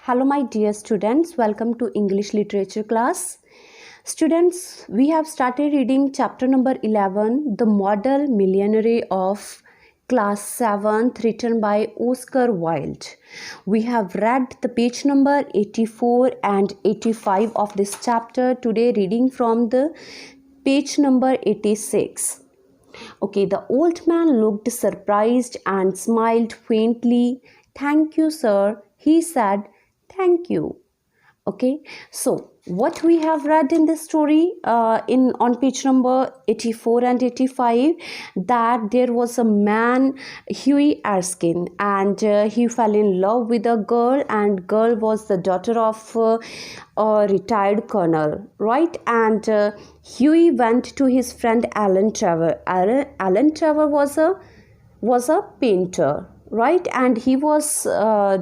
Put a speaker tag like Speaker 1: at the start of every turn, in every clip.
Speaker 1: Hello my dear students, welcome to English literature class. Students, we have started reading chapter number 11, The Model Millionaire of class 7th, written by Oscar Wilde. We have read the page number 84 and 85 of this chapter today, reading from the page number 86. Okay, the old man looked surprised and smiled faintly. "Thank you, sir," he said. "Thank you." Okay, so what we have read in this story on page number 84 and 85, that there was a man, Huey Erskine, and he fell in love with a girl, and girl was the daughter of a retired colonel, right? And Huey went to his friend Alan Trevor. Alan Trevor was a painter, right? And he was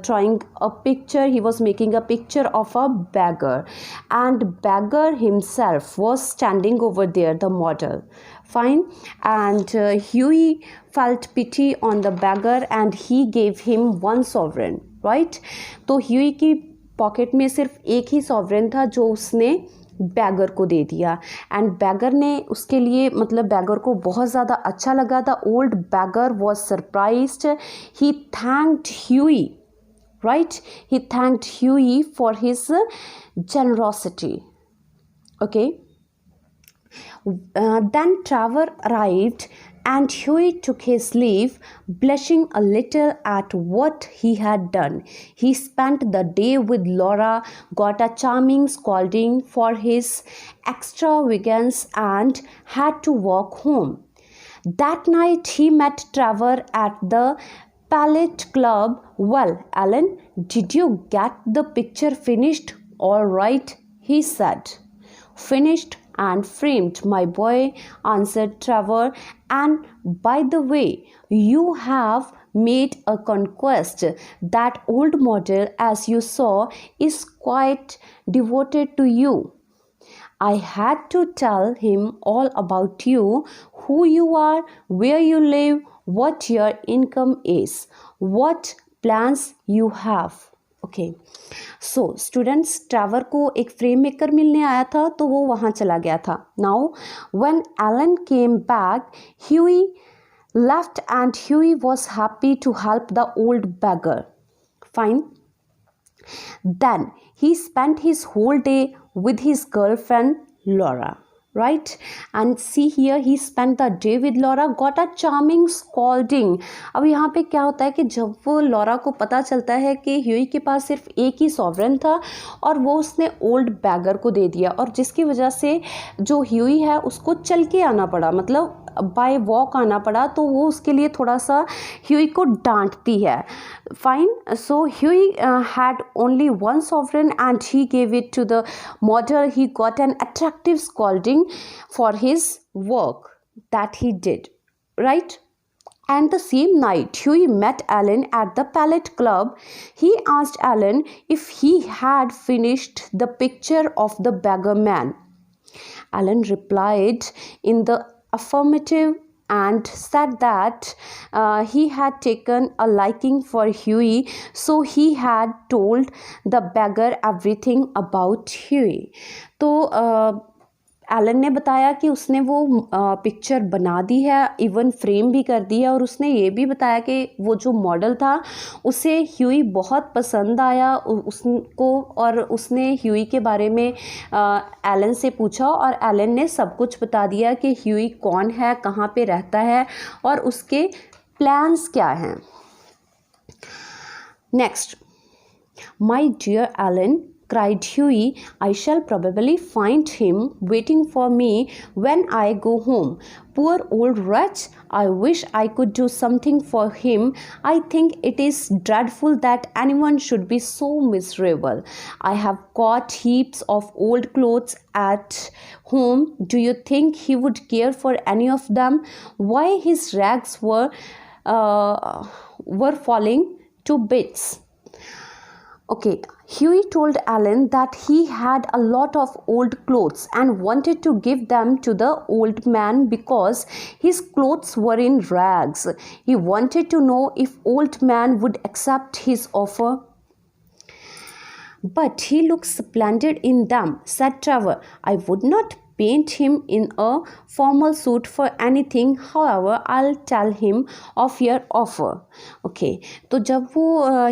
Speaker 1: drawing a picture. He was making a picture of a beggar, and beggar himself was standing over there, the model. Fine. And Huey felt pity on the beggar and he gave him 1 sovereign, right? तो Huey की pocket में सिर्फ एक ही sovereign था जो उसने bagger को दे दिया, एंड बैगर ने उसके लिए मतलब बैगर को बहुत ज़्यादा अच्छा लगा था. Old beggar was surprised. He thanked Hughie, right? He thanked Hughie for his generosity. Okay. Then Trevor arrived and Huey took his leave, blushing a little at what he had done. He spent the day with Laura, got a charming scolding for his extravagance, and had to walk home. That night he met Trevor at the Palette Club. "Well, Alan, did you get the picture finished all right?" he said. "Finished and framed, my boy," answered Trevor. "And by the way, you have made a conquest. That old model, as you saw, is quite devoted to you. I had to tell him all about you, who you are, where you live, what your income is, what plans you have." Okay, so students, Trevor को एक frame maker मिलने आया था तो वो वहाँ चला गया था. Now when Alan came back, Hughie left and Hughie was happy to help the old beggar. Fine. Then he spent his whole day with his girlfriend Laura. Right? And see here, he spent the day with Laura, got a charming scolding. अब यहाँ पे क्या होता है कि जब वो Laura को पता चलता है कि ह्यूई के पास सिर्फ एक ही सॉवरेन था और वो उसने ओल्ड बैगर को दे दिया, और जिसकी वजह से जो ह्यूई है उसको चल के आना पड़ा, मतलब बाय वॉक आना पड़ा, तो वो उसके लिए थोड़ा सा ह्यूई को डांटती है. Fine. So Huey had only 1 sovereign and he gave it to the model. He got an attractive scolding for his work that he did, right? And the same night, Huey met Alan at the Palette Club. He asked Alan if he had finished the picture of the beggar man. Alan replied in the affirmative and said that he had taken a liking for Huey, so he had told the beggar everything about Huey. तो Elon ने बताया कि उसने वो picture बना दी है, even frame भी कर दी है, और उसने ये भी बताया कि वो जो मॉडल था उसे ह्यूई बहुत पसंद आया उसको, और उसने ह्यूई के बारे में एलन से पूछा और एलन ने सब कुछ बता दिया कि ह्यूई कौन है, कहाँ पे रहता है और उसके प्लान्स क्या हैं. Next. "My dear Alan," cried Huey, "I shall probably find him waiting for me when I go home. Poor old wretch, I wish I could do something for him. I think it is dreadful that anyone should be so miserable. I have got heaps of old clothes at home. Do you think he would care for any of them? Why, his rags were falling to bits." Okay, Huey told Alan that he had a lot of old clothes and wanted to give them to the old man because his clothes were in rags. He wanted to know if old man would accept his offer. But he looks splendid in them, said Trevor. I would not paint him in a formal suit for anything. However, I'll tell him of your offer. Okay, तो जब वो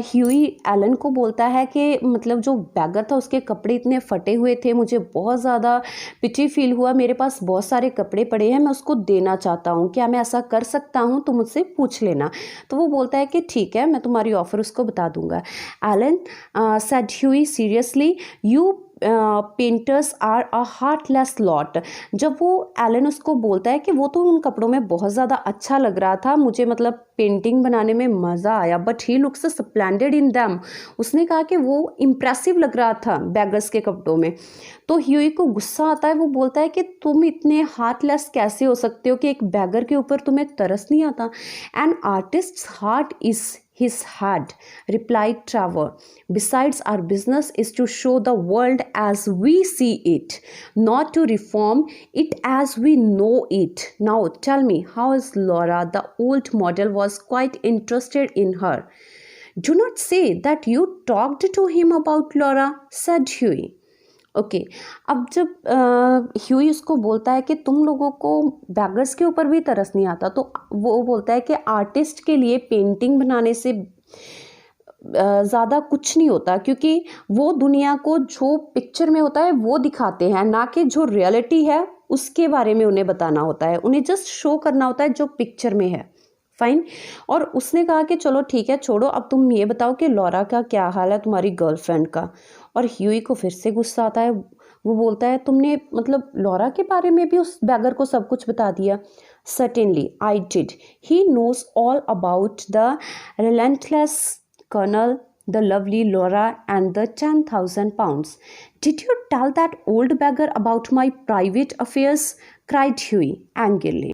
Speaker 1: Huey Elon को बोलता है कि मतलब जो bagger था उसके कपड़े इतने फटे हुए थे, मुझे बहुत ज़्यादा पिटी फील हुआ, मेरे पास बहुत सारे कपड़े पड़े हैं, मैं उसको देना चाहता हूँ, क्या मैं ऐसा कर सकता हूँ? तो मुझसे पूछ लेना। तो वो बोलता है कि ठीक है, मैं तुम्हारी ऑफ़र उसको बता दूंगा। Alan said Hughie seriously, you painters are a heartless lot. जब वो एलन उसको बोलता है कि वो तो उन कपड़ों में बहुत ज़्यादा अच्छा लग रहा था, मुझे मतलब पेंटिंग बनाने में मज़ा आया, but he looks splendid in them. उसने कहा कि वो इम्प्रेसिव लग रहा था बैगर्स के कपड़ों में। तो ह्यूई को गुस्सा आता है, वो बोलता है कि तुम इतने हार्टलेस कैसे हो सकते हो कि एक बैगर के ऊपर तुम्हें तरस नहीं आता? An artist's heart is his head, replied Trevor. Besides, our business is to show the world as we see it, not to reform it as we know it. Now tell me, how is Laura? The old model was quite interested in her. Do not say that you talked to him about Laura, said Huey. Okay अब जब Huey उसको बोलता है कि तुम लोगों को beggars के ऊपर भी तरस नहीं आता, तो वो बोलता है कि आर्टिस्ट के लिए पेंटिंग बनाने से ज़्यादा कुछ नहीं होता, क्योंकि वो दुनिया को जो पिक्चर में होता है वो दिखाते हैं, ना कि जो रियलिटी है उसके बारे में उन्हें बताना होता है, उन्हें जस्ट शो करना होता है जो पिक्चर में है। फाइन। और उसने कहा कि चलो ठीक है, छोड़ो, अब तुम ये बताओ कि लॉरा का क्या हाल है, तुम्हारी गर्लफ्रेंड का। और ह्यूई को फिर से गुस्सा आता है, वो बोलता है तुमने मतलब लॉरा के बारे में भी उस बैगर को सब कुछ बता दिया? Certainly I did, he knows all about the relentless colonel, the lovely Laura, and the 10,000 pounds. Did you tell that old beggar about my private affairs? Cried Huey angrily.